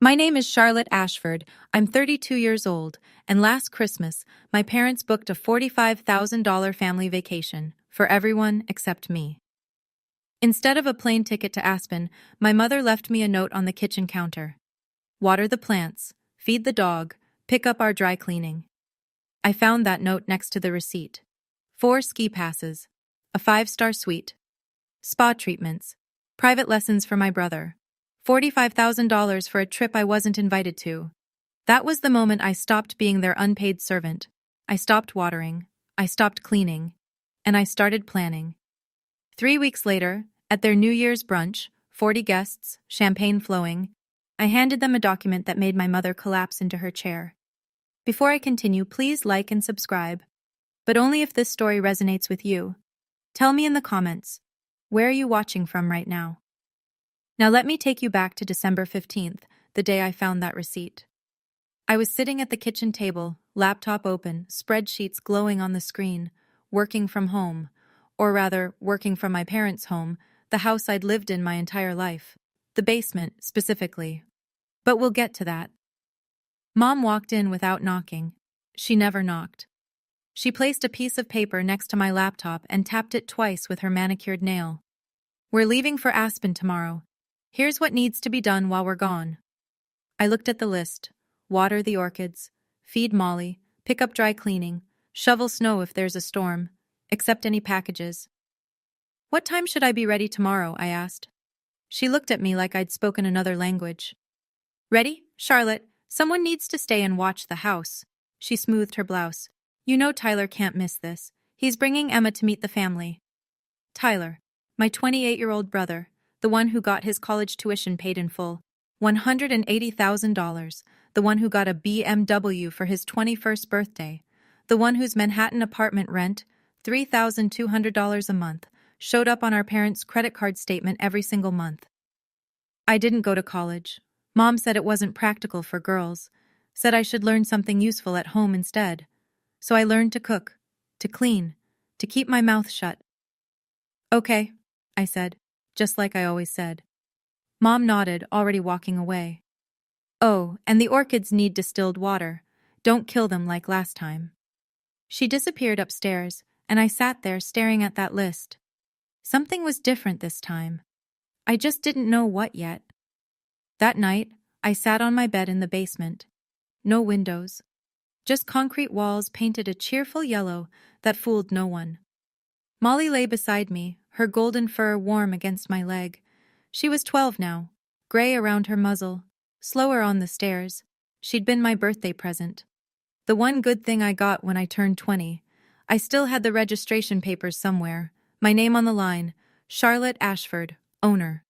My name is Charlotte Ashford. I'm 32 years old, and last Christmas, my parents booked a $45,000 family vacation for everyone except me. Instead of a plane ticket to Aspen, my mother left me a note on the kitchen counter. Water the plants, feed the dog, pick up our dry cleaning. I found that note next to the receipt. 4 ski passes, a 5-star suite, spa treatments, private lessons for my brother, $45,000 for a trip I wasn't invited to. That was the moment I stopped being their unpaid servant. I stopped watering, I stopped cleaning, and I started planning. 3 weeks later, at their New Year's brunch, 40 guests, champagne flowing, I handed them a document that made my mother collapse into her chair. Before I continue, please like and subscribe, but only if this story resonates with you. Tell me in the comments, where are you watching from right now? Now let me take you back to December 15th, the day I found that receipt. I was sitting at the kitchen table, laptop open, spreadsheets glowing on the screen, working from home, or rather, working from my parents' home, the house I'd lived in my entire life. The basement, specifically. But we'll get to that. Mom walked in without knocking. She never knocked. She placed a piece of paper next to my laptop and tapped it twice with her manicured nail. We're leaving for Aspen tomorrow. Here's what needs to be done while we're gone. I looked at the list. Water the orchids, feed Molly, pick up dry cleaning, shovel snow if there's a storm, accept any packages. What time should I be ready tomorrow? I asked. She looked at me like I'd spoken another language. Ready, Charlotte? Someone needs to stay and watch the house. She smoothed her blouse. You know Tyler can't miss this. He's bringing Emma to meet the family. Tyler, my 28-year-old brother, the one who got his college tuition paid in full, $180,000, the one who got a BMW for his 21st birthday, the one whose Manhattan apartment rent, $3,200 a month, showed up on our parents' credit card statement every single month. I didn't go to college. Mom said it wasn't practical for girls, said I should learn something useful at home instead. So I learned to cook, to clean, to keep my mouth shut. Okay, I said, just like I always said. Mom nodded, already walking away. Oh, and the orchids need distilled water. Don't kill them like last time. She disappeared upstairs, and I sat there staring at that list. Something was different this time. I just didn't know what yet. That night, I sat on my bed in the basement. No windows. Just concrete walls painted a cheerful yellow that fooled no one. Molly lay beside me, her golden fur warm against my leg. She was 12 now, gray around her muzzle, slower on the stairs. She'd been my birthday present. The one good thing I got when I turned 20. I still had the registration papers somewhere, my name on the line, Charlotte Ashford, owner.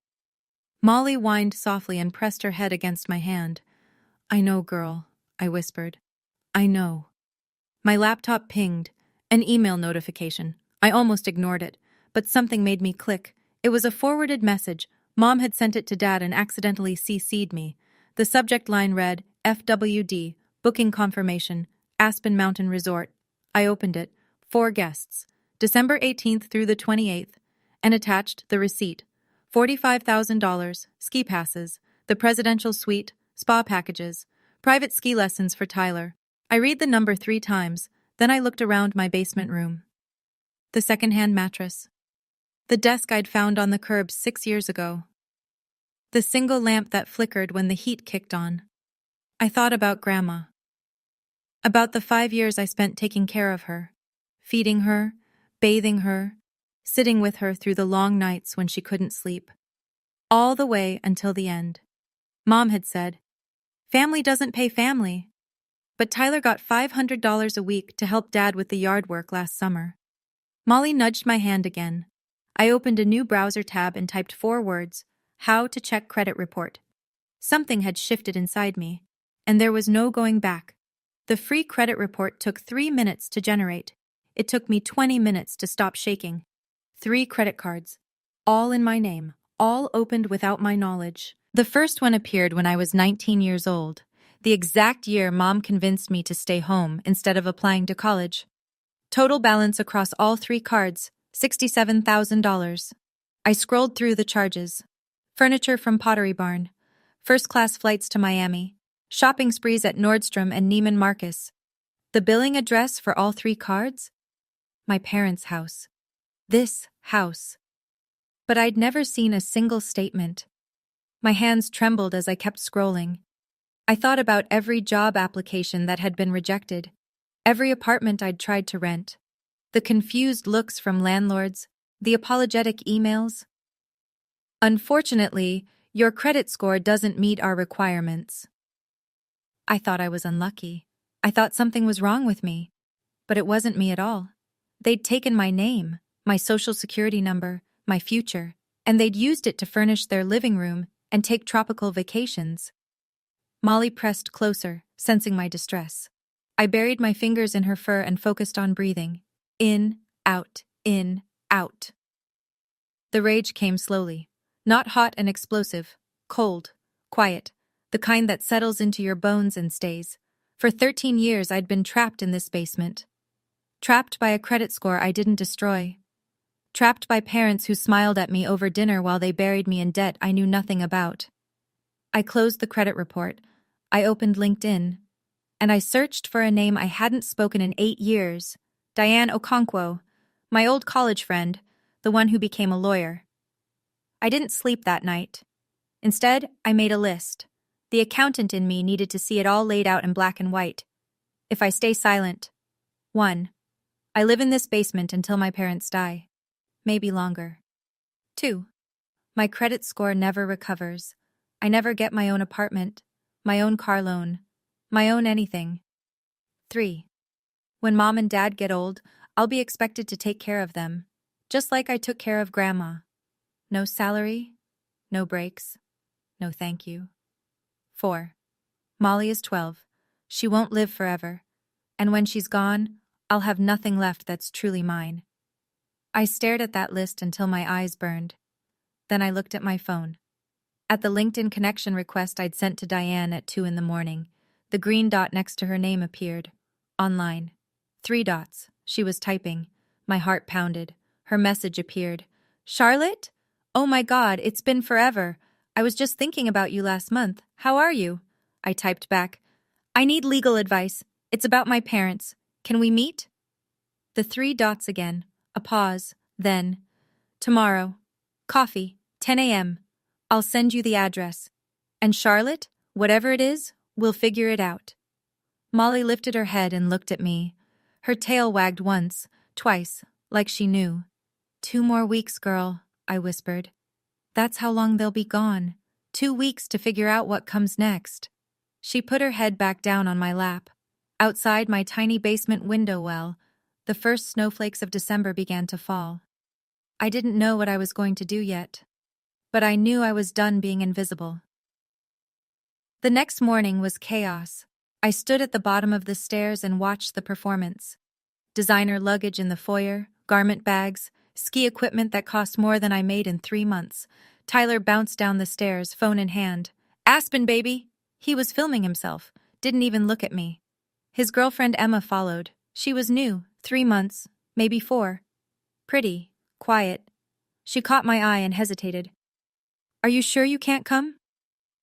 Molly whined softly and pressed her head against my hand. I know, girl, I whispered. I know. My laptop pinged, an email notification. I almost ignored it, but something made me click. It was a forwarded message. Mom had sent it to Dad and accidentally CC'd me. The subject line read, FWD, booking confirmation, Aspen Mountain Resort. I opened it. 4 guests, December 18th through the 28th, and attached the receipt. $45,000, ski passes, the presidential suite, spa packages, private ski lessons for Tyler. I read the number 3 times, then I looked around my basement room. The secondhand mattress. The desk I'd found on the curb 6 years ago. The single lamp that flickered when the heat kicked on. I thought about Grandma. About the 5 years I spent taking care of her, feeding her, bathing her, sitting with her through the long nights when she couldn't sleep. All the way until the end. Mom had said, family doesn't pay family. But Tyler got $500 a week to help Dad with the yard work last summer. Molly nudged my hand again. I opened a new browser tab and typed 4 words, how to check credit report. Something had shifted inside me, and there was no going back. The free credit report took 3 minutes to generate. It took me 20 minutes to stop shaking. 3 credit cards, all in my name, all opened without my knowledge. The first one appeared when I was 19 years old, the exact year Mom convinced me to stay home instead of applying to college. Total balance across all 3 cards, $67,000. I scrolled through the charges. Furniture from Pottery Barn, First-class flights to Miami, shopping sprees at Nordstrom and Neiman Marcus. The billing address for all 3 cards? My parents' house. This house. But I'd never seen a single statement. My hands trembled as I kept scrolling. I thought about every job application that had been rejected, every apartment I'd tried to rent, the confused looks from landlords, the apologetic emails. Unfortunately, your credit score doesn't meet our requirements. I thought I was unlucky. I thought something was wrong with me. But it wasn't me at all. They'd taken my name, my social security number, my future, and they'd used it to furnish their living room and take tropical vacations. Molly pressed closer, sensing my distress. I buried my fingers in her fur and focused on breathing. In, out, in, out. The rage came slowly. Not hot and explosive, cold, quiet, the kind that settles into your bones and stays. For 13 years I'd been trapped in this basement. Trapped by a credit score I didn't destroy. Trapped by parents who smiled at me over dinner while they buried me in debt I knew nothing about. I closed the credit report. I opened LinkedIn. And I searched for a name I hadn't spoken in 8 years. Diane Okonkwo, my old college friend, the one who became a lawyer. I didn't sleep that night. Instead, I made a list. The accountant in me needed to see it all laid out in black and white. If I stay silent. 1. I live in this basement until my parents die. Maybe longer. 2. My credit score never recovers. I never get my own apartment, my own car loan, my own anything. 3. When Mom and Dad get old, I'll be expected to take care of them, just like I took care of Grandma. No salary, no breaks, no thank you. 4. Molly is 12. She won't live forever. And when she's gone, I'll have nothing left that's truly mine. I stared at that list until my eyes burned. Then I looked at my phone. At the LinkedIn connection request I'd sent to Diane at 2 a.m, the green dot next to her name appeared. Online. 3 dots. She was typing. My heart pounded. Her message appeared. Charlotte? Oh my God, it's been forever. I was just thinking about you last month. How are you? I typed back. I need legal advice. It's about my parents. Can we meet? The 3 dots again. A pause. Then. Tomorrow. Coffee. 10 a.m. I'll send you the address. And Charlotte, whatever it is, we'll figure it out. Molly lifted her head and looked at me. Her tail wagged once, twice, like she knew. 2 more weeks, girl, I whispered. That's how long they'll be gone. 2 weeks to figure out what comes next. She put her head back down on my lap. Outside my tiny basement window well, the first snowflakes of December began to fall. I didn't know what I was going to do yet, but I knew I was done being invisible. The next morning was chaos. I stood at the bottom of the stairs and watched the performance. Designer luggage in the foyer, garment bags, ski equipment that cost more than I made in 3 months. Tyler bounced down the stairs, phone in hand. Aspen, baby! He was filming himself, didn't even look at me. His girlfriend Emma followed. She was new, 3 months, maybe 4. Pretty, quiet. She caught my eye and hesitated. Are you sure you can't come?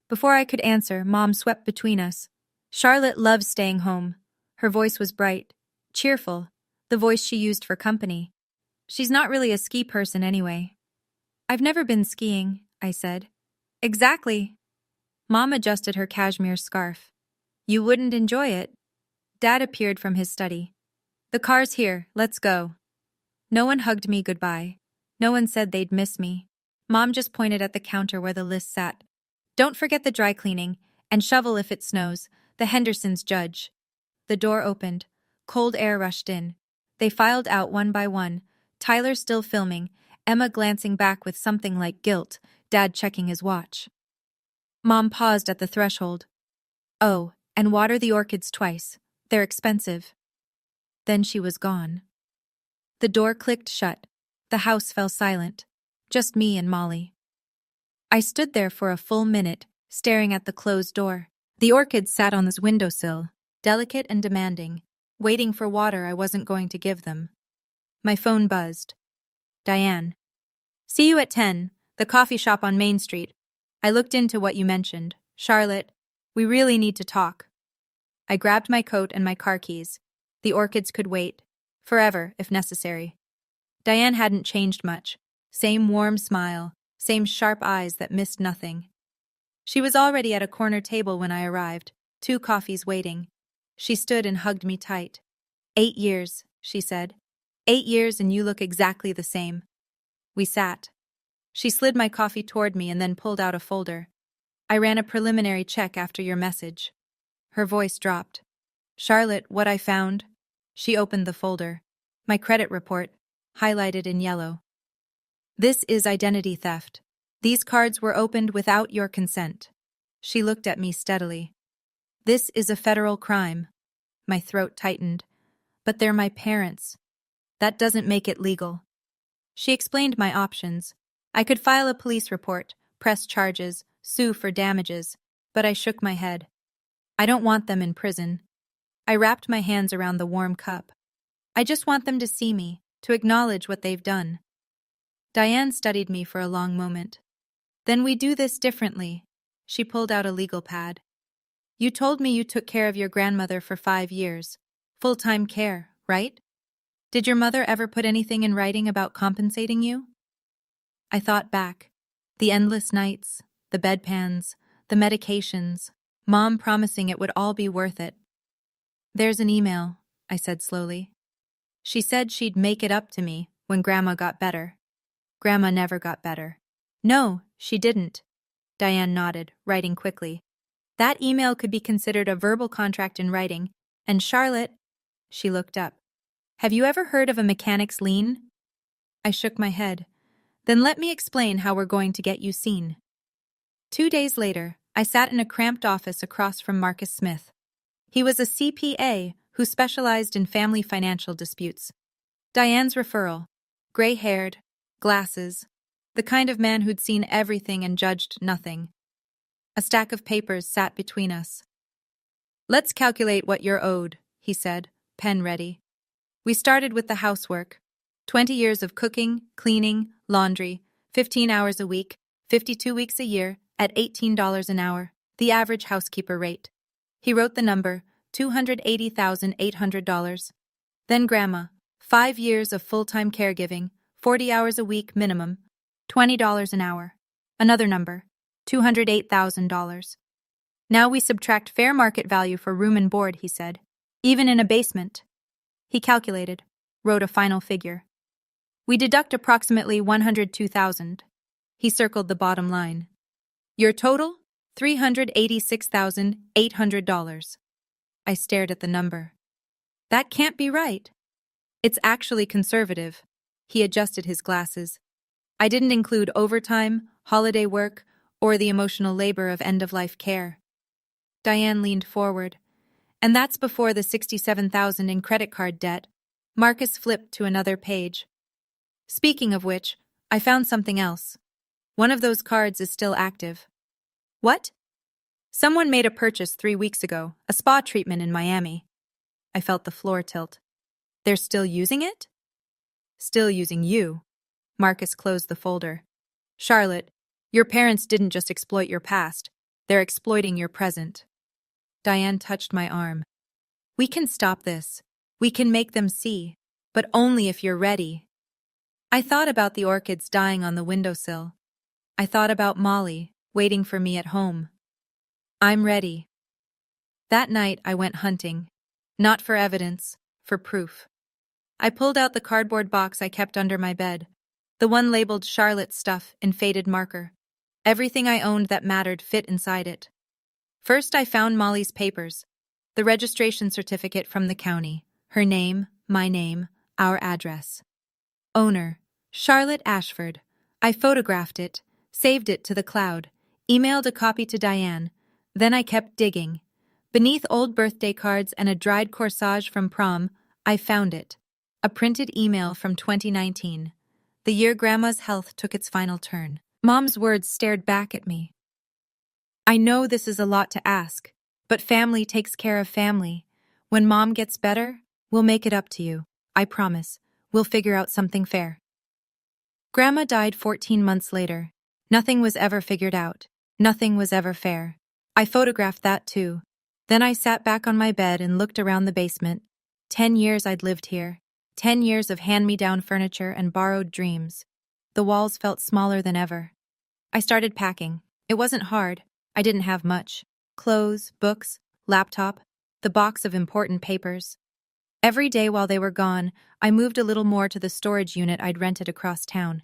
Before I could answer, Mom swept between us. Charlotte loves staying home. Her voice was bright, cheerful, the voice she used for company. She's not really a ski person anyway. I've never been skiing, I said. Exactly. Mom adjusted her cashmere scarf. You wouldn't enjoy it. Dad appeared from his study. The car's here, let's go. No one hugged me goodbye. No one said they'd miss me. Mom just pointed at the counter where the list sat. Don't forget the dry cleaning, and shovel if it snows. The Hendersons judge. The door opened. Cold air rushed in. They filed out one by one. Tyler still filming, Emma glancing back with something like guilt, Dad checking his watch. Mom paused at the threshold. Oh, and water the orchids twice. They're expensive. Then she was gone. The door clicked shut. The house fell silent. Just me and Molly. I stood there for a full minute, staring at the closed door. The orchids sat on this windowsill, delicate and demanding, waiting for water I wasn't going to give them. My phone buzzed. Diane. See you at 10, the coffee shop on Main Street. I looked into what you mentioned. Charlotte, we really need to talk. I grabbed my coat and my car keys. The orchids could wait. Forever, if necessary. Diane hadn't changed much. Same warm smile, same sharp eyes that missed nothing. She was already at a corner table when I arrived, 2 coffees waiting. She stood and hugged me tight. 8 years, she said. 8 years and you look exactly the same. We sat. She slid my coffee toward me and then pulled out a folder. I ran a preliminary check after your message. Her voice dropped. Charlotte, what I found? She opened the folder. My credit report, highlighted in yellow. This is identity theft. These cards were opened without your consent. She looked at me steadily. This is a federal crime. My throat tightened. But they're my parents. That doesn't make it legal. She explained my options. I could file a police report, press charges, sue for damages, but I shook my head. I don't want them in prison. I wrapped my hands around the warm cup. I just want them to see me, to acknowledge what they've done. Diane studied me for a long moment. Then we do this differently. She pulled out a legal pad. You told me you took care of your grandmother for 5 years. Full-time care, right? Did your mother ever put anything in writing about compensating you? I thought back. The endless nights, the bedpans, the medications, Mom promising it would all be worth it. There's an email, I said slowly. She said she'd make it up to me when Grandma got better. Grandma never got better. No, she didn't. Diane nodded, writing quickly. That email could be considered a verbal contract in writing, and Charlotte, she looked up. Have you ever heard of a mechanic's lien? I shook my head. Then let me explain how we're going to get you seen. 2 days later, I sat in a cramped office across from Marcus Smith. He was a CPA who specialized in family financial disputes. Diane's referral, gray-haired, glasses, the kind of man who'd seen everything and judged nothing. A stack of papers sat between us. Let's calculate what you're owed, he said, pen ready. We started with the housework. 20 years of cooking, cleaning, laundry, 15 hours a week, 52 weeks a year, at $18 an hour, the average housekeeper rate. He wrote the number, $280,800. Then Grandma, 5 years of full-time caregiving, 40 hours a week minimum, $20 an hour. Another number, $208,000. Now we subtract fair market value for room and board, he said, even in a basement. He calculated, wrote a final figure. We deduct approximately $102,000. He circled the bottom line. Your total? $386,800. I stared at the number. That can't be right. It's actually conservative. He adjusted his glasses. I didn't include overtime, holiday work, or the emotional labor of end-of-life care. Diane leaned forward. And that's before the $67,000 in credit card debt. Marcus flipped to another page. Speaking of which, I found something else. One of those cards is still active. What? Someone made a purchase 3 weeks ago, a spa treatment in Miami. I felt the floor tilt. They're still using it? Still using you. Marcus closed the folder. Charlotte, your parents didn't just exploit your past. They're exploiting your present. Diane touched my arm. We can stop this. We can make them see, but only if you're ready. I thought about the orchids dying on the windowsill. I thought about Molly, waiting for me at home. I'm ready. That night I went hunting. Not for evidence, for proof. I pulled out the cardboard box I kept under my bed, the one labeled Charlotte's stuff in faded marker. Everything I owned that mattered fit inside it. First I found Molly's papers, the registration certificate from the county, her name, my name, our address. Owner, Charlotte Ashford. I photographed it, saved it to the cloud, emailed a copy to Diane. Then I kept digging. Beneath old birthday cards and a dried corsage from prom, I found it. A printed email from 2019, the year Grandma's health took its final turn. Mom's words stared back at me. I know this is a lot to ask, but family takes care of family. When Mom gets better, we'll make it up to you. I promise. We'll figure out something fair. Grandma died 14 months later. Nothing was ever figured out. Nothing was ever fair. I photographed that too. Then I sat back on my bed and looked around the basement. 10 years I'd lived here. 10 years of hand-me-down furniture and borrowed dreams. The walls felt smaller than ever. I started packing. It wasn't hard. I didn't have much. Clothes, books, laptop, the box of important papers. Every day while they were gone, I moved a little more to the storage unit I'd rented across town.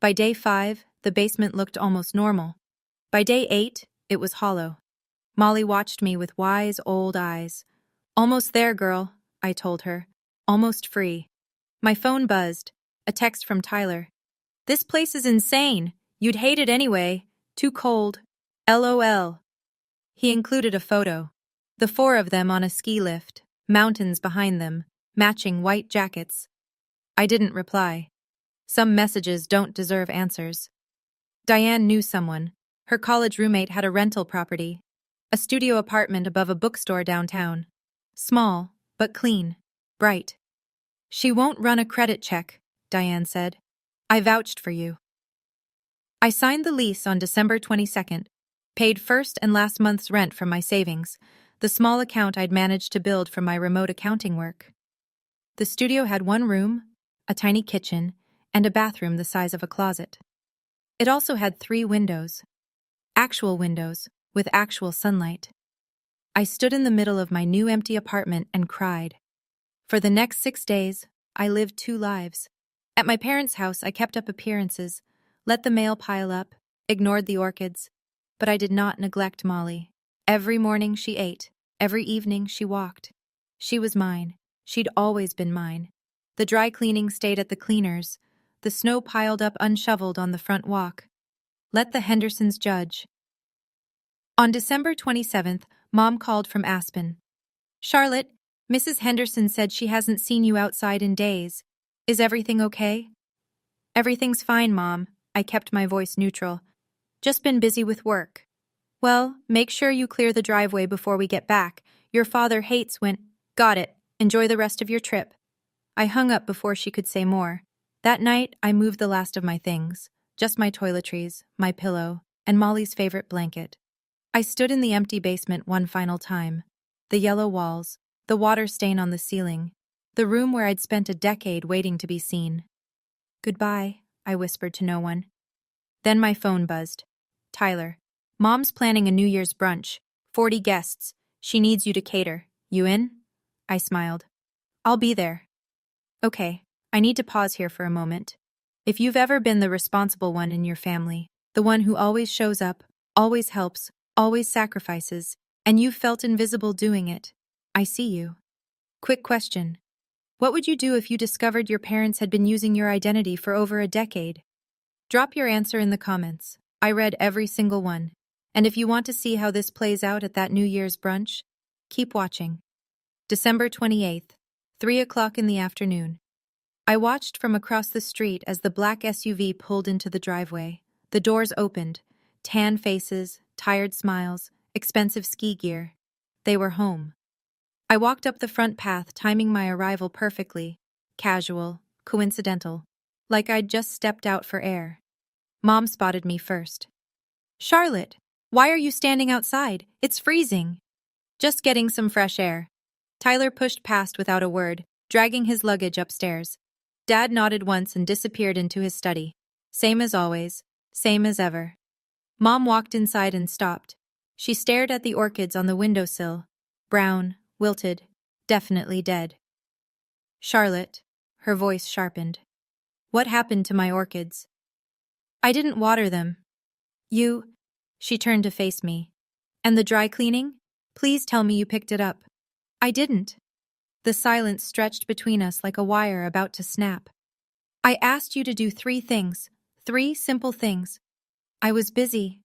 By day 5, the basement looked almost normal. By day 8, it was hollow. Molly watched me with wise old eyes. "Almost there, girl," I told her. "Almost free." My phone buzzed. A text from Tyler. "This place is insane. You'd hate it anyway. Too cold. LOL. He included a photo. The 4 of them on a ski lift, mountains behind them, matching white jackets. I didn't reply. Some messages don't deserve answers. Diane knew someone. Her college roommate had a rental property, a studio apartment above a bookstore downtown. Small, but clean, bright. "She won't run a credit check," Diane said. "I vouched for you." I signed the lease on December 22nd, paid first and last month's rent from my savings, the small account I'd managed to build from my remote accounting work. The studio had 1 room, a tiny kitchen, and a bathroom the size of a closet. It also had 3 windows. Actual windows, with actual sunlight. I stood in the middle of my new empty apartment and cried. For the next 6 days, I lived 2 lives. At my parents' house, I kept up appearances, let the mail pile up, ignored the orchids. But I did not neglect Molly. Every morning she ate, every evening she walked. She was mine. She'd always been mine. The dry cleaning stayed at the cleaners. The snow piled up unshoveled on the front walk. Let the Hendersons judge. On December 27th, Mom called from Aspen. "Charlotte, Mrs. Henderson said she hasn't seen you outside in days. Is everything okay?" "Everything's fine, Mom." I kept my voice neutral. "Just been busy with work." "Well, make sure you clear the driveway before we get back. Your father hates when—" "Got it. Enjoy the rest of your trip." I hung up before she could say more. That night, I moved the last of my things. Just my toiletries, my pillow, and Molly's favorite blanket. I stood in the empty basement one final time. The yellow walls, the water stain on the ceiling, the room where I'd spent a decade waiting to be seen. "Goodbye," I whispered to no one. Then my phone buzzed. "Tyler, Mom's planning a New Year's brunch. 40 guests. She needs you to cater. You in?" I smiled. "I'll be there." "Okay, I need to pause here for a moment. If you've ever been the responsible one in your family, the one who always shows up, always helps, always sacrifices, and you've felt invisible doing it, I see you. Quick question. What would you do if you discovered your parents had been using your identity for over a decade? Drop your answer in the comments. I read every single one. And if you want to see how this plays out at that New Year's brunch, keep watching. December 28th, 3 o'clock in the afternoon. I watched from across the street as the black SUV pulled into the driveway. The doors opened. Tan faces, tired smiles, expensive ski gear. They were home. I walked up the front path, timing my arrival perfectly. Casual, coincidental. Like I'd just stepped out for air. Mom spotted me first. "Charlotte, why are you standing outside? It's freezing." "Just getting some fresh air." Tyler pushed past without a word, dragging his luggage upstairs. Dad nodded once and disappeared into his study. Same as always, same as ever. Mom walked inside and stopped. She stared at the orchids on the windowsill. Brown, wilted, definitely dead. "Charlotte," her voice sharpened. "What happened to my orchids?" "I didn't water them." "You—" She turned to face me. "And the dry cleaning? Please tell me you picked it up." "I didn't." The silence stretched between us like a wire about to snap. "I asked you to do 3 things, 3 simple things." "I was busy."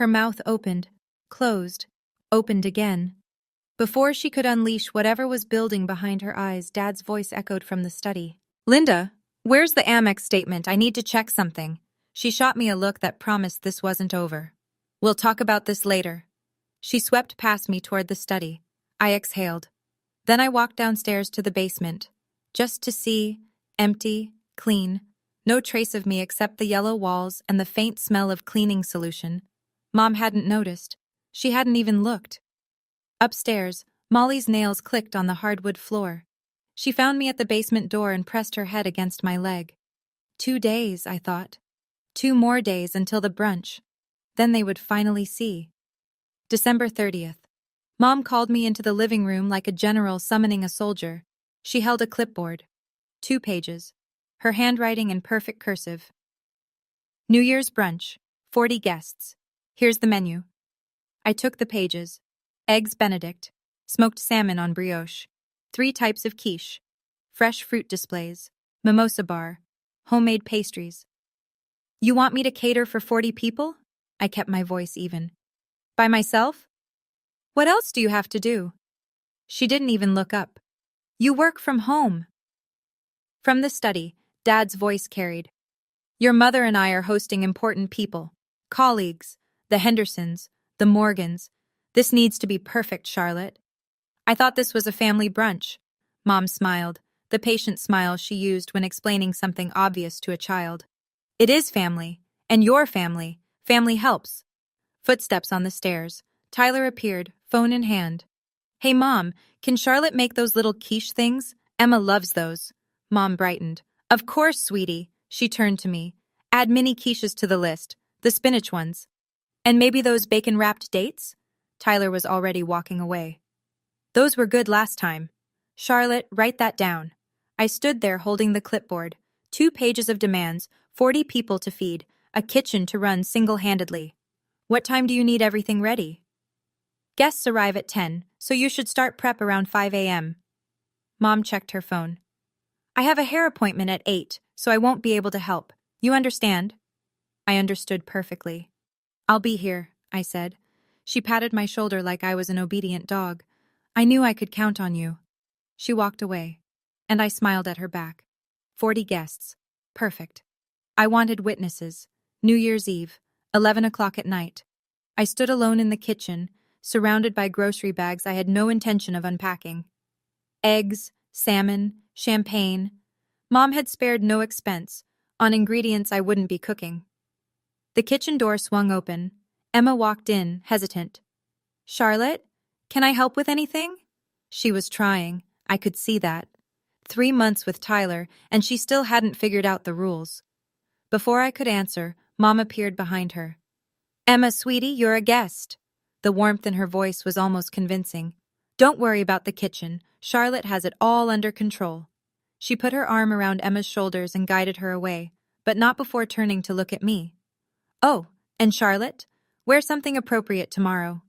Her mouth opened, closed, opened again. Before she could unleash whatever was building behind her eyes, Dad's voice echoed from the study. "Linda, where's the Amex statement? I need to check something." She shot me a look that promised this wasn't over. "We'll talk about this later." She swept past me toward the study. I exhaled. Then I walked downstairs to the basement, just to see, empty, clean, no trace of me except the yellow walls and the faint smell of cleaning solution. Mom hadn't noticed. She hadn't even looked. Upstairs, Molly's nails clicked on the hardwood floor. She found me at the basement door and pressed her head against my leg. 2 days, I thought. 2 more days until the brunch. Then they would finally see. December 30th. Mom called me into the living room like a general summoning a soldier. She held a clipboard. 2 pages. Her handwriting in perfect cursive. New Year's brunch. 40 guests. Here's the menu. I took the pages. Eggs Benedict. Smoked salmon on brioche. 3 types of quiche. Fresh fruit displays. Mimosa bar. Homemade pastries. You want me to cater for 40 people? I kept my voice even. By myself? What else do you have to do? She didn't even look up. You work from home. From the study, Dad's voice carried. Your mother and I are hosting important people. Colleagues. The Hendersons. The Morgans. This needs to be perfect, Charlotte. I thought this was a family brunch. Mom smiled, the patient smile she used when explaining something obvious to a child. It is family. And your family. Family helps. Footsteps on the stairs. Tyler appeared, phone in hand. Hey, Mom, can Charlotte make those little quiche things? Emma loves those. Mom brightened. Of course, sweetie. She turned to me. Add mini quiches to the list. The spinach ones. And maybe those bacon-wrapped dates? Tyler was already walking away. Those were good last time. Charlotte, write that down. I stood there holding the clipboard. 2 pages of demands, 40 people to feed, a kitchen to run single-handedly. What time do you need everything ready? Guests arrive at 10, so you should start prep around 5 a.m. Mom checked her phone. I have a hair appointment at 8, so I won't be able to help. You understand? I understood perfectly. I'll be here, I said. She patted my shoulder like I was an obedient dog. I knew I could count on you. She walked away, and I smiled at her back. 40 guests. Perfect. I wanted witnesses. New Year's Eve, 11 o'clock at night. I stood alone in the kitchen, surrounded by grocery bags I had no intention of unpacking. Eggs, salmon, champagne. Mom had spared no expense on ingredients I wouldn't be cooking. The kitchen door swung open. Emma walked in, hesitant. Charlotte, can I help with anything? She was trying. I could see that. 3 months with Tyler, and she still hadn't figured out the rules. Before I could answer, Mom appeared behind her. Emma, sweetie, you're a guest. The warmth in her voice was almost convincing. Don't worry about the kitchen. Charlotte has it all under control. She put her arm around Emma's shoulders and guided her away, but not before turning to look at me. Oh, and Charlotte, wear something appropriate tomorrow.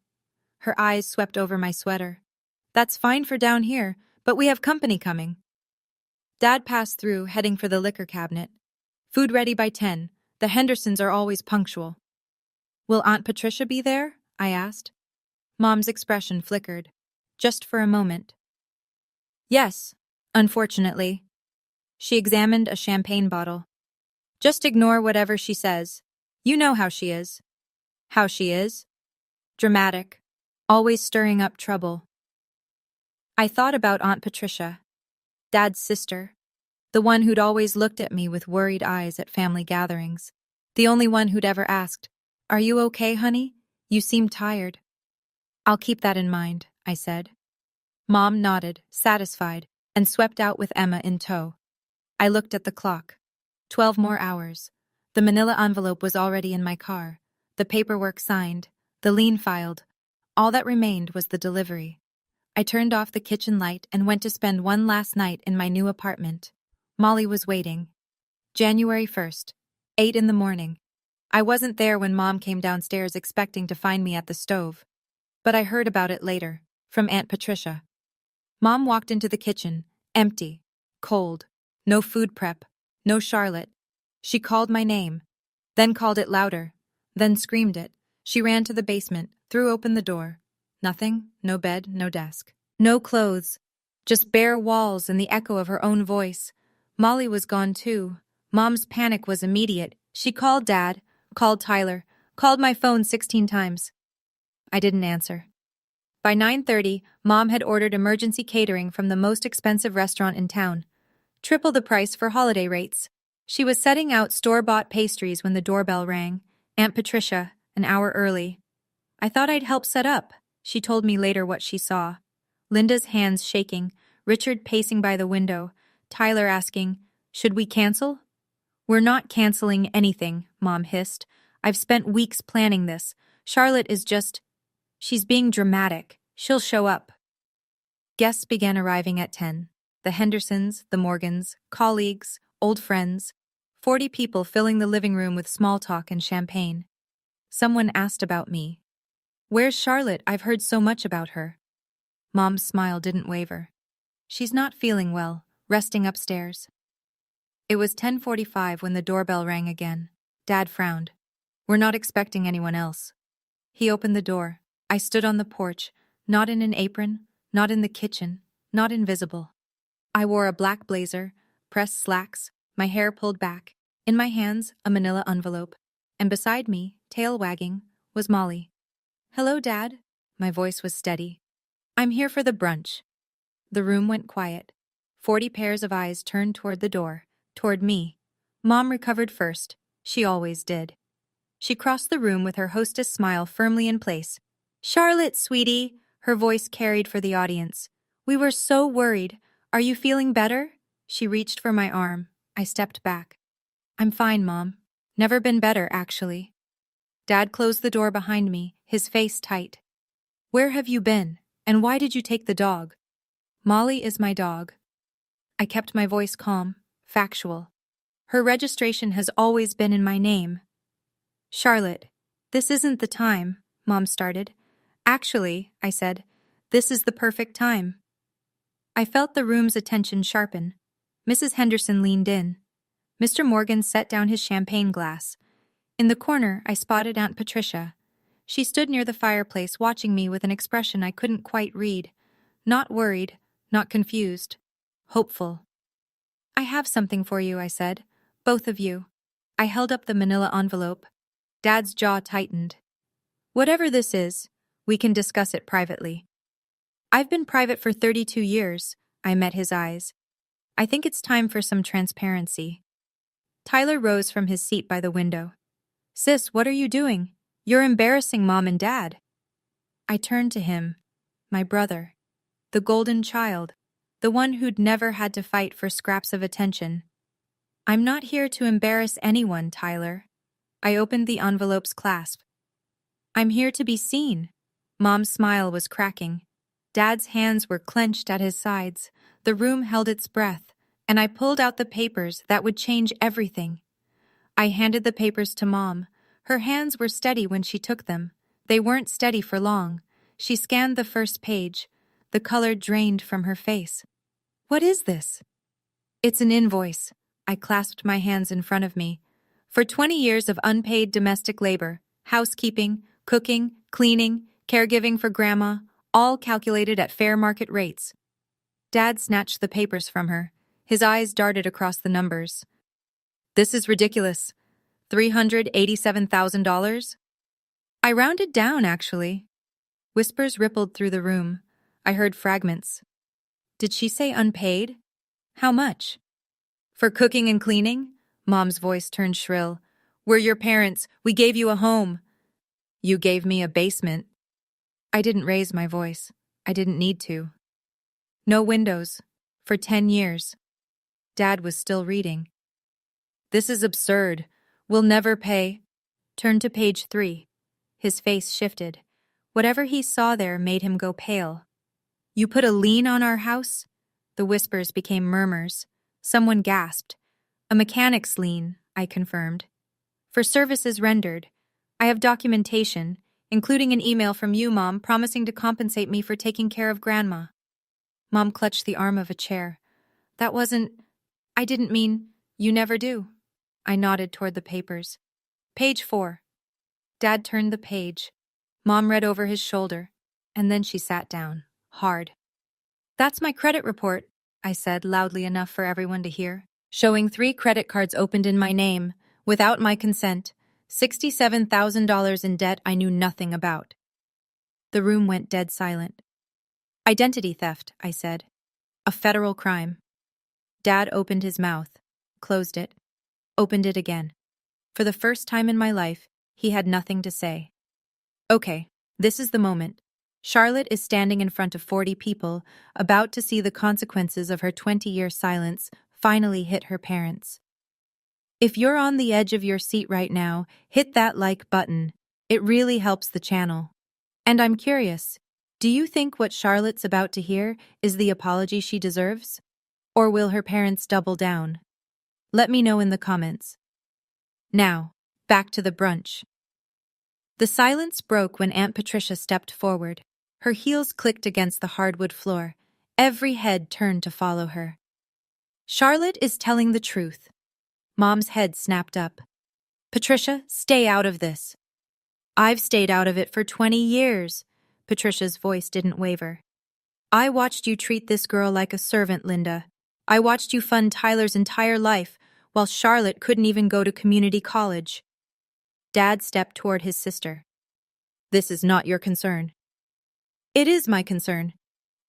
Her eyes swept over my sweater. That's fine for down here, but we have company coming. Dad passed through, heading for the liquor cabinet. Food ready by 10. The Hendersons are always punctual. Will Aunt Patricia be there? I asked. Mom's expression flickered. Just for a moment. Yes, unfortunately. She examined a champagne bottle. Just ignore whatever she says. You know how she is. How she is? Dramatic. Always stirring up trouble. I thought about Aunt Patricia, Dad's sister, the one who'd always looked at me with worried eyes at family gatherings, the only one who'd ever asked, Are you okay, honey? You seem tired. I'll keep that in mind, I said. Mom nodded, satisfied, and swept out with Emma in tow. I looked at the clock. 12 more hours. The manila envelope was already in my car, the paperwork signed, the lien filed. All that remained was the delivery. I turned off the kitchen light and went to spend one last night in my new apartment. Molly was waiting. January 1st, 8 in the morning. I wasn't there when Mom came downstairs expecting to find me at the stove. But I heard about it later, from Aunt Patricia. Mom walked into the kitchen, empty, cold, no food prep, no Charlotte. She called my name, then called it louder, then screamed it. She ran to the basement, threw open the door. Nothing, no bed, no desk. No clothes, just bare walls and the echo of her own voice. Molly was gone too. Mom's panic was immediate. She called Dad, called Tyler, called my phone 16 times. I didn't answer. By 9:30, Mom had ordered emergency catering from the most expensive restaurant in town. Triple the price for holiday rates. She was setting out store-bought pastries when the doorbell rang. Aunt Patricia, an hour early. I thought I'd help set up. She told me later what she saw. Linda's hands shaking, Richard pacing by the window, Tyler asking, "Should we cancel?" "We're not canceling anything," Mom hissed. "I've spent weeks planning this. Charlotte is just... she's being dramatic. She'll show up." Guests began arriving at 10. The Hendersons, the Morgans, colleagues, old friends. 40 people filling the living room with small talk and champagne. Someone asked about me. "Where's Charlotte? I've heard so much about her." Mom's smile didn't waver. "She's not feeling well, resting upstairs." It was 10:45 when the doorbell rang again. Dad frowned. "We're not expecting anyone else." He opened the door. I stood on the porch, not in an apron, not in the kitchen, not invisible. I wore a black blazer, pressed slacks, my hair pulled back, in my hands a manila envelope, and beside me, tail wagging, was Molly. "Hello, Dad." My voice was steady. "I'm here for the brunch." The room went quiet. 40 pairs of eyes turned toward the door, toward me. Mom recovered first. She always did. She crossed the room with her hostess smile firmly in place. "Charlotte, sweetie," her voice carried for the audience. "We were so worried. Are you feeling better?" She reached for my arm. I stepped back. "I'm fine, Mom. Never been better, actually." Dad closed the door behind me, his face tight. "Where have you been? And why did you take the dog?" "Molly is my dog." I kept my voice calm, factual. "Her registration has always been in my name." "Charlotte, this isn't the time," Mom started. "Actually," I said, "this is the perfect time." I felt the room's attention sharpen. Mrs. Henderson leaned in. Mr. Morgan set down his champagne glass. In the corner, I spotted Aunt Patricia. She stood near the fireplace watching me with an expression I couldn't quite read. Not worried, not confused. Hopeful. "I have something for you," I said. "Both of you." I held up the manila envelope. Dad's jaw tightened. "Whatever this is, we can discuss it privately." "I've been private for 32 years, I met his eyes. "I think it's time for some transparency." Tyler rose from his seat by the window. "Sis, what are you doing? You're embarrassing Mom and Dad." I turned to him. My brother. The golden child. The one who'd never had to fight for scraps of attention. "I'm not here to embarrass anyone, Tyler." I opened the envelope's clasp. "I'm here to be seen." Mom's smile was cracking. Dad's hands were clenched at his sides. The room held its breath, and I pulled out the papers that would change everything. I handed the papers to Mom. Her hands were steady when she took them. They weren't steady for long. She scanned the first page. The color drained from her face. "What is this?" "It's an invoice." I clasped my hands in front of me. "For 20 years of unpaid domestic labor, housekeeping, cooking, cleaning, caregiving for Grandma, all calculated at fair market rates." Dad snatched the papers from her. His eyes darted across the numbers. "This is ridiculous. $387,000? I rounded down, actually." Whispers rippled through the room. I heard fragments. "Did she say unpaid? How much?" "For cooking and cleaning?" Mom's voice turned shrill. "We're your parents. We gave you a home." "You gave me a basement." I didn't raise my voice. I didn't need to. "No windows. For 10 years. Dad was still reading. "This is absurd. We'll never pay." Turn to page 3. His face shifted. Whatever he saw there made him go pale. "You put a lien on our house?" The whispers became murmurs. Someone gasped. "A mechanic's lien," I confirmed. "For services rendered. I have documentation, including an email from you, Mom, promising to compensate me for taking care of Grandma." Mom clutched the arm of a chair. "That wasn't... I didn't mean... You never do." I nodded toward the papers. "Page 4. Dad turned the page. Mom read over his shoulder, and then she sat down, hard. "That's my credit report," I said loudly enough for everyone to hear, showing 3 credit cards opened in my name, without my consent, $67,000 in debt I knew nothing about. The room went dead silent. "Identity theft," I said. "A federal crime." Dad opened his mouth, closed it, opened it again. For the first time in my life, he had nothing to say. "Okay, This is the moment. Charlotte is standing in front of 40 people, about to see the consequences of her 20-year silence finally hit her parents. If you're on the edge of your seat right now, hit that like button. It really helps the channel. And I'm curious, do you think what Charlotte's about to hear is the apology she deserves? Or will her parents double down? Let me know in the comments. Now, back to the brunch. The silence broke when Aunt Patricia stepped forward. Her heels clicked against the hardwood floor. Every head turned to follow her. Charlotte is telling the truth. Mom's head snapped up. Patricia, stay out of this. I've stayed out of it for 20 years. Patricia's voice didn't waver. I watched you treat this girl like a servant, Linda. I watched you fund Tyler's entire life, while Charlotte couldn't even go to community college. Dad stepped toward his sister. This is not your concern. It is my concern.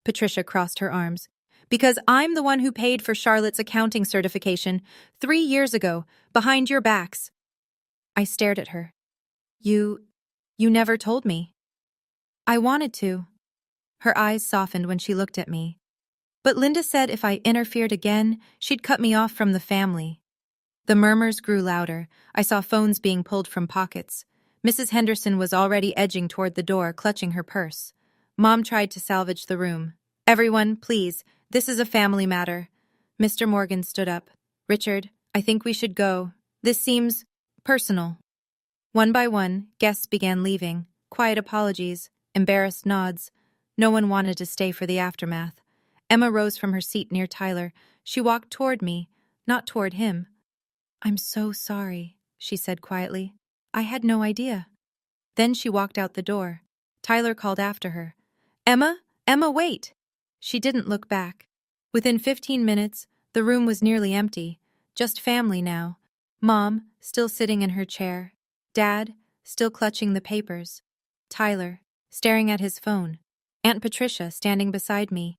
Patricia crossed her arms. Because I'm the one who paid for Charlotte's accounting certification 3 years ago, behind your backs. I stared at her. You never told me. I wanted to. Her eyes softened when she looked at me. But Linda said if I interfered again, she'd cut me off from the family. The murmurs grew louder. I saw phones being pulled from pockets. Mrs. Henderson was already edging toward the door, clutching her purse. Mom tried to salvage the room. Everyone, please. This is a family matter. Mr. Morgan stood up. Richard, I think we should go. This seems personal. One by one, guests began leaving. Quiet apologies, embarrassed nods. No one wanted to stay for the aftermath. Emma rose from her seat near Tyler. She walked toward me, not toward him. I'm so sorry, she said quietly. I had no idea. Then she walked out the door. Tyler called after her. Emma, wait! She didn't look back. Within 15 minutes, the room was nearly empty. Just family now. Mom, still sitting in her chair. Dad, still clutching the papers. Tyler, staring at his phone. Aunt Patricia, standing beside me.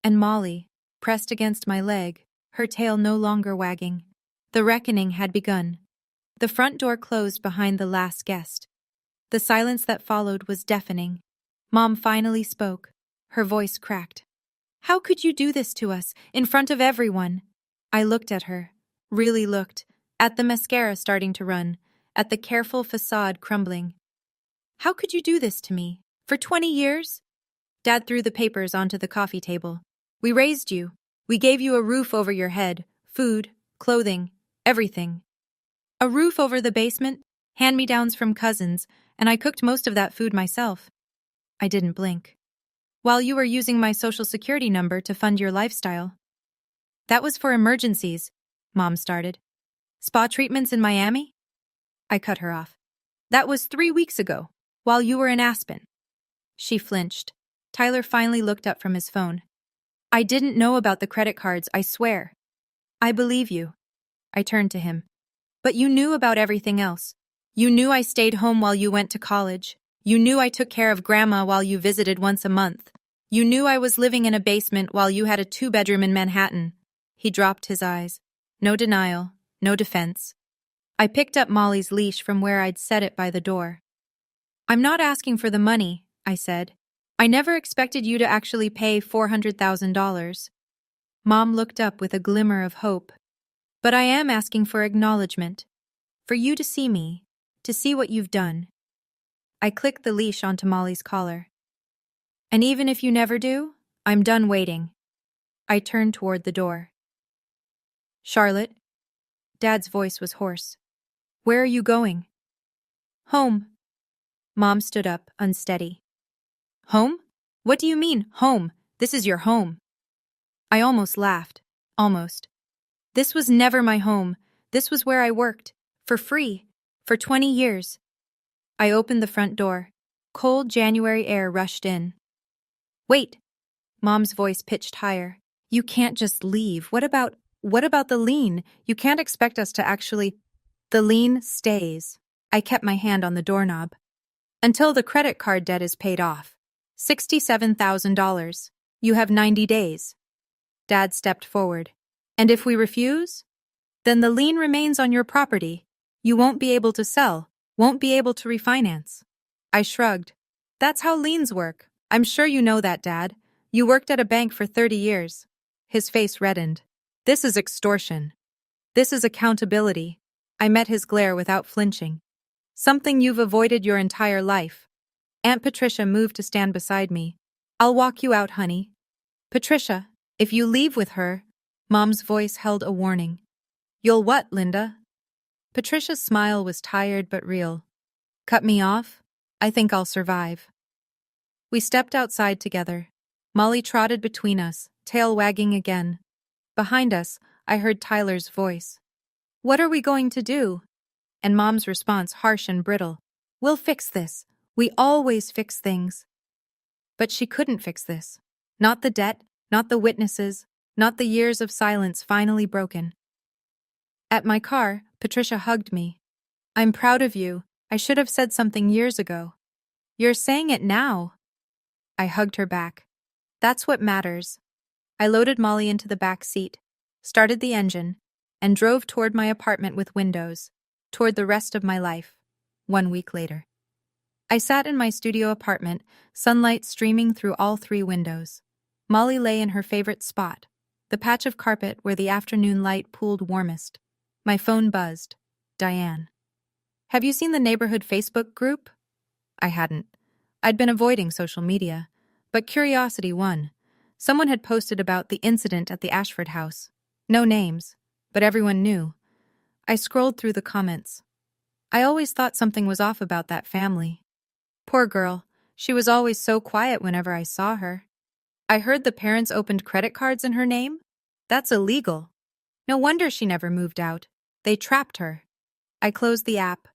And Molly, pressed against my leg, her tail no longer wagging. The reckoning had begun. The front door closed behind the last guest. The silence that followed was deafening. Mom finally spoke. Her voice cracked. How could you do this to us, in front of everyone? I looked at her, really looked, at the mascara starting to run, at the careful facade crumbling. How could you do this to me? For 20 years? Dad threw the papers onto the coffee table. We raised you. We gave you a roof over your head, food, clothing, everything. A roof over the basement, hand-me-downs from cousins, and I cooked most of that food myself. I didn't blink. While you were using my social security number to fund your lifestyle. That was for emergencies, Mom started. Spa treatments in Miami? I cut her off. That was 3 weeks ago, while you were in Aspen. She flinched. Tyler finally looked up from his phone. I didn't know about the credit cards, I swear. I believe you. I turned to him. But you knew about everything else. You knew I stayed home while you went to college. You knew I took care of Grandma while you visited once a month. You knew I was living in a basement while you had a 2-bedroom in Manhattan. He dropped his eyes. No denial, no defense. I picked up Molly's leash from where I'd set it by the door. I'm not asking for the money, I said. I never expected you to actually pay $400,000. Mom looked up with a glimmer of hope. But I am asking for acknowledgement. For you to see me, to see what you've done. I clicked the leash onto Molly's collar. And even if you never do, I'm done waiting. I turned toward the door. Charlotte? Dad's voice was hoarse. Where are you going? Home. Mom stood up, unsteady. Home? What do you mean, home? This is your home. I almost laughed. Almost. This was never my home. This was where I worked. For free. For 20 years. I opened the front door. Cold January air rushed in. Wait. Mom's voice pitched higher. You can't just leave. What about the lien? You can't expect us to actually... The lien stays. I kept my hand on the doorknob. Until the credit card debt is paid off. $67,000. You have 90 days. Dad stepped forward. And if we refuse? Then the lien remains on your property. You won't be able to sell, won't be able to refinance. I shrugged. That's how liens work. I'm sure you know that, Dad. You worked at a bank for 30 years. His face reddened. This is extortion. This is accountability. I met his glare without flinching. Something you've avoided your entire life. Aunt Patricia moved to stand beside me. I'll walk you out, honey. Patricia, if you leave with her, Mom's voice held a warning. You'll what, Linda? Patricia's smile was tired but real. Cut me off? I think I'll survive. We stepped outside together. Molly trotted between us, tail wagging again. Behind us, I heard Tyler's voice. What are we going to do? And Mom's response harsh and brittle. We'll fix this. We always fix things. But she couldn't fix this. Not the debt, not the witnesses, not the years of silence finally broken. At my car, Patricia hugged me. I'm proud of you. I should have said something years ago. You're saying it now. I hugged her back. That's what matters. I loaded Molly into the back seat, started the engine, and drove toward my apartment with windows, toward the rest of my life. 1 week later. I sat in my studio apartment, sunlight streaming through all 3 windows. Molly lay in her favorite spot, the patch of carpet where the afternoon light pooled warmest. My phone buzzed. Diane. Have you seen the neighborhood Facebook group? I hadn't. I'd been avoiding social media, but curiosity won. Someone had posted about the incident at the Ashford house. No names, but everyone knew. I scrolled through the comments. I always thought something was off about that family. Poor girl, she was always so quiet whenever I saw her. I heard the parents opened credit cards in her name? That's illegal. No wonder she never moved out. They trapped her. I closed the app.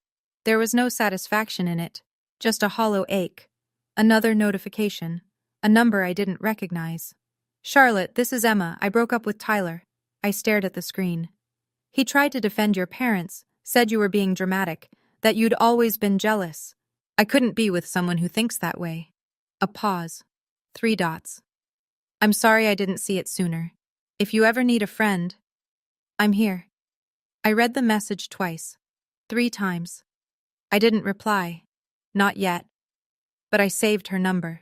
There was no satisfaction in it, just a hollow ache. Another notification. A number I didn't recognize. Charlotte, this is Emma. I broke up with Tyler. I stared at the screen. He tried to defend your parents, said you were being dramatic, that you'd always been jealous. I couldn't be with someone who thinks that way. A pause. 3 dots. I'm sorry I didn't see it sooner. If you ever need a friend, I'm here. I read the message twice. 3 times. I didn't reply. Not yet. But I saved her number.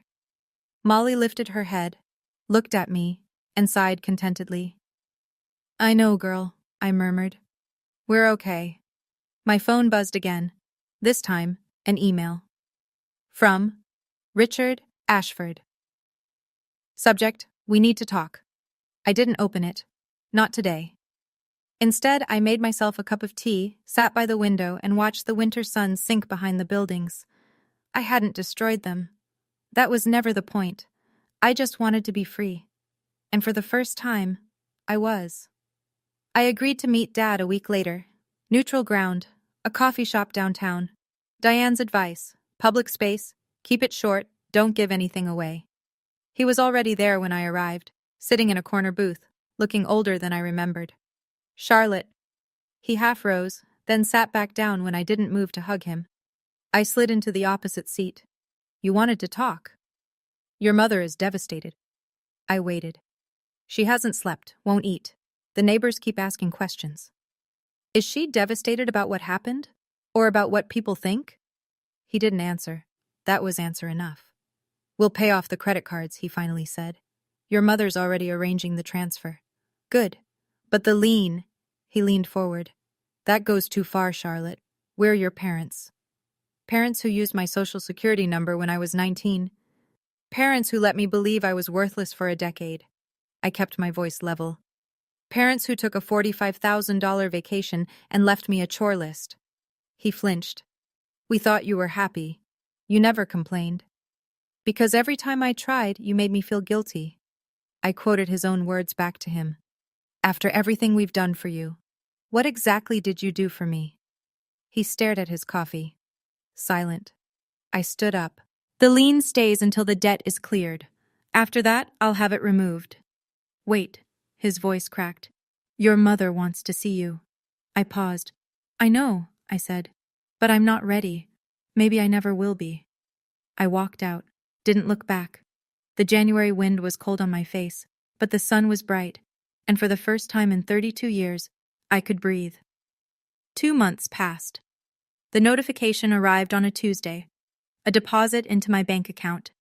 Molly lifted her head, looked at me, and sighed contentedly. I know, girl, I murmured. We're okay. My phone buzzed again. This time, an email. From Richard Ashford. Subject, we need to talk. I didn't open it. Not today. Instead, I made myself a cup of tea, sat by the window, and watched the winter sun sink behind the buildings. I hadn't destroyed them. That was never the point. I just wanted to be free. And for the first time, I was. I agreed to meet Dad a week later. Neutral ground, a coffee shop downtown. Diane's advice, public space, keep it short, don't give anything away. He was already there when I arrived, sitting in a corner booth, looking older than I remembered. Charlotte. He half rose, then sat back down when I didn't move to hug him. I slid into the opposite seat. You wanted to talk. Your mother is devastated. I waited. She hasn't slept, won't eat. The neighbors keep asking questions. Is she devastated about what happened? Or about what people think? He didn't answer. That was answer enough. We'll pay off the credit cards, he finally said. Your mother's already arranging the transfer. Good. But the lien, he leaned forward. That goes too far, Charlotte. We're your parents. Parents who used my social security number when I was 19. Parents who let me believe I was worthless for a decade. I kept my voice level. Parents who took a $45,000 vacation and left me a chore list. He flinched. We thought you were happy. You never complained. Because every time I tried, you made me feel guilty. I quoted his own words back to him. After everything we've done for you, what exactly did you do for me? He stared at his coffee. Silent. I stood up. The lien stays until the debt is cleared. After that, I'll have it removed. Wait, his voice cracked. Your mother wants to see you. I paused. I know, I said, but I'm not ready. Maybe I never will be. I walked out, didn't look back. The January wind was cold on my face, but the sun was bright, and for the first time in 32 years, I could breathe. 2 months passed. The notification arrived on a Tuesday. A deposit into my bank account.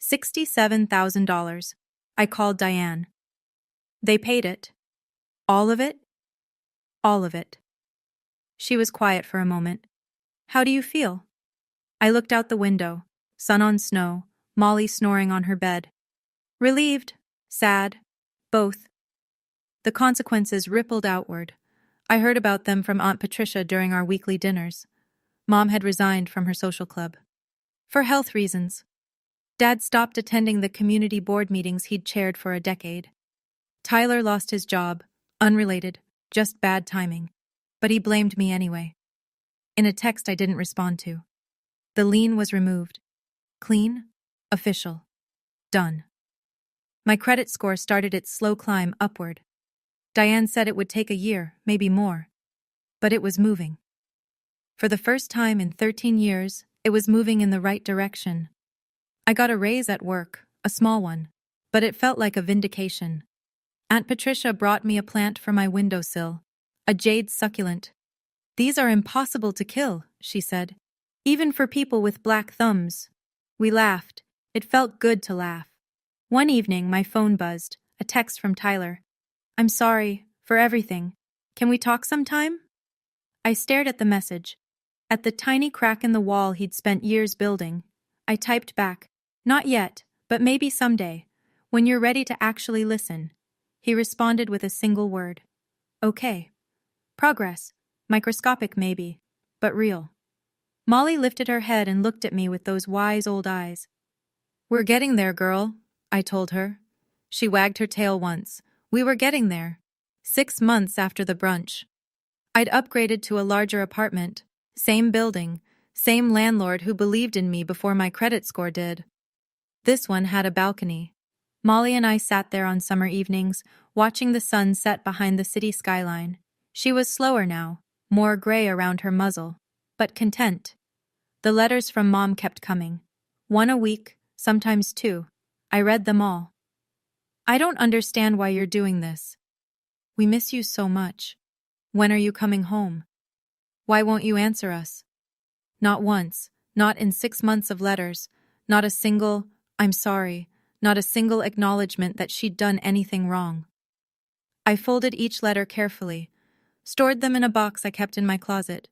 $67,000. I called Diane. They paid it. All of it? All of it. She was quiet for a moment. How do you feel? I looked out the window. Sun on snow, Molly snoring on her bed. Relieved, sad, both. The consequences rippled outward. I heard about them from Aunt Patricia during our weekly dinners. Mom had resigned from her social club. For health reasons. Dad stopped attending the community board meetings he'd chaired for a decade. Tyler lost his job, unrelated, just bad timing. But he blamed me anyway. In a text I didn't respond to. The lien was removed. Clean, official, done. My credit score started its slow climb upward. Diane said it would take a year, maybe more. But it was moving. For the first time in 13 years, it was moving in the right direction. I got a raise at work, a small one, but it felt like a vindication. Aunt Patricia brought me a plant for my windowsill, a jade succulent. These are impossible to kill, she said, even for people with black thumbs. We laughed. It felt good to laugh. One evening, my phone buzzed, a text from Tyler. I'm sorry for everything. Can we talk sometime? I stared at the message. At the tiny crack in the wall he'd spent years building. I typed back, not yet, but maybe someday, when you're ready to actually listen. He responded with a single word. Okay. Progress. Microscopic maybe, but real. Molly lifted her head and looked at me with those wise old eyes. We're getting there, girl, I told her. She wagged her tail once. We were getting there. 6 months after the brunch. I'd upgraded to a larger apartment. Same building. Same landlord who believed in me before my credit score did. This one had a balcony. Molly and I sat there on summer evenings, watching the sun set behind the city skyline. She was slower now, more gray around her muzzle, but content. The letters from Mom kept coming. 1 a week, sometimes 2. I read them all. I don't understand why you're doing this. We miss you so much. When are you coming home? Why won't you answer us? Not once, not in 6 months of letters, not a single, I'm sorry, not a single acknowledgement that she'd done anything wrong. I folded each letter carefully, stored them in a box I kept in my closet.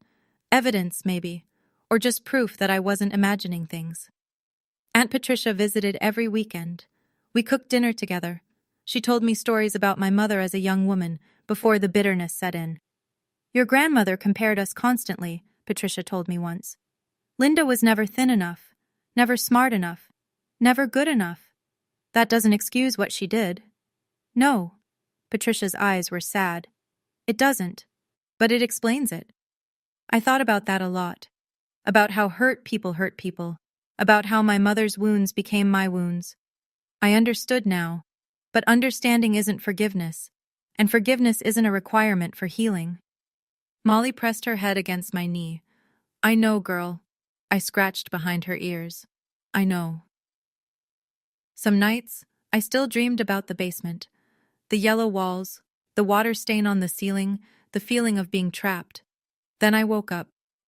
Evidence, maybe, or just proof that I wasn't imagining things. Aunt Patricia visited every weekend. We cooked dinner together. She told me stories about my mother as a young woman, before the bitterness set in. Your grandmother compared us constantly, Patricia told me once. Linda was never thin enough, never smart enough, never good enough. That doesn't excuse what she did. No. Patricia's eyes were sad. It doesn't, but it explains it. I thought about that a lot. About how hurt people, about how my mother's wounds became my wounds. I understood now, but understanding isn't forgiveness, and forgiveness isn't a requirement for healing. Molly pressed her head against my knee. I know, girl. I scratched behind her ears. I know. Some nights, I still dreamed about the basement. The yellow walls, the water stain on the ceiling, the feeling of being trapped. Then I woke up,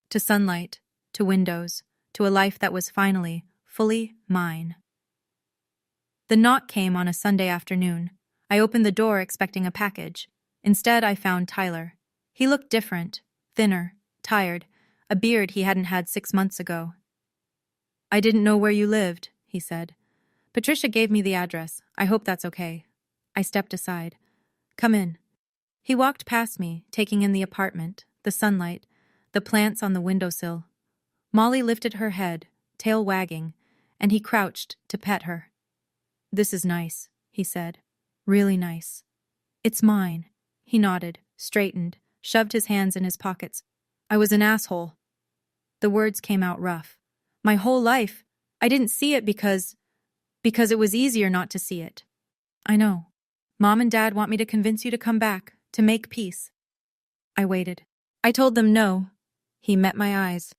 to sunlight, to windows, to a life that was finally, fully mine. The knock came on a Sunday afternoon. I opened the door expecting a package. Instead, I found Tyler. He looked different, thinner, tired, a beard he hadn't had 6 months ago. I didn't know where you lived, he said. Patricia gave me the address. I hope that's okay. I stepped aside. Come in. He walked past me, taking in the apartment, the sunlight, the plants on the windowsill. Molly lifted her head, tail wagging, and he crouched to pet her. This is nice, he said. Really nice. It's mine. He nodded, straightened, shoved his hands in his pockets. I was an asshole. The words came out rough. My whole life, I didn't see it because it was easier not to see it. I know. Mom and Dad want me to convince you to come back, to make peace. I waited. I told them no. He met my eyes.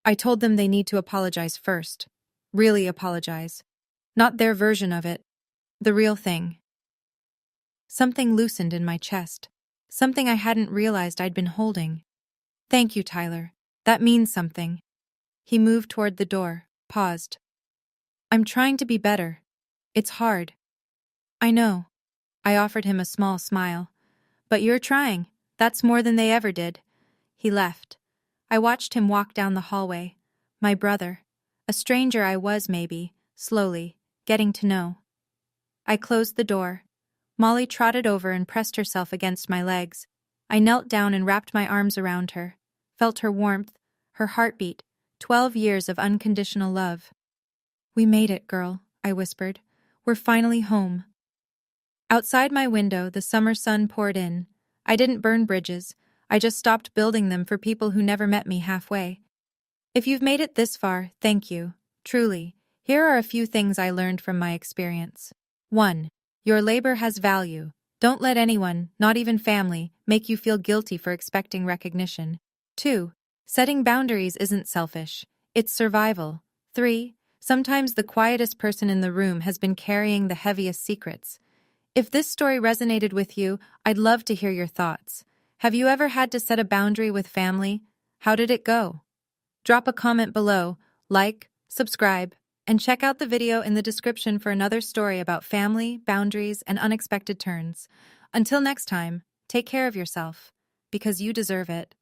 I told them they need to apologize first. Really apologize. Not their version of it. The real thing. Something loosened in my chest. Something I hadn't realized I'd been holding. Thank you, Tyler. That means something. He moved toward the door. paused. I'm trying to be better. It's hard. I know. I offered him a small smile. But you're trying. That's more than they ever did. He left. I watched him walk down the hallway. My brother. A stranger I was, maybe, slowly, getting to know. I closed the door. Molly trotted over and pressed herself against my legs. I knelt down and wrapped my arms around her, felt her warmth, her heartbeat, 12 years of unconditional love. We made it, girl, I whispered. We're finally home. Outside my window, the summer sun poured in. I didn't burn bridges. I just stopped building them for people who never met me halfway. If you've made it this far, thank you. Truly. Here are a few things I learned from my experience. 1. Your labor has value. Don't let anyone, not even family, make you feel guilty for expecting recognition. 2. Setting boundaries isn't selfish. It's survival. 3. Sometimes the quietest person in the room has been carrying the heaviest secrets. If this story resonated with you, I'd love to hear your thoughts. Have you ever had to set a boundary with family? How did it go? Drop a comment below, like, subscribe, and check out the video in the description for another story about family, boundaries, and unexpected turns. Until next time, take care of yourself, because you deserve it.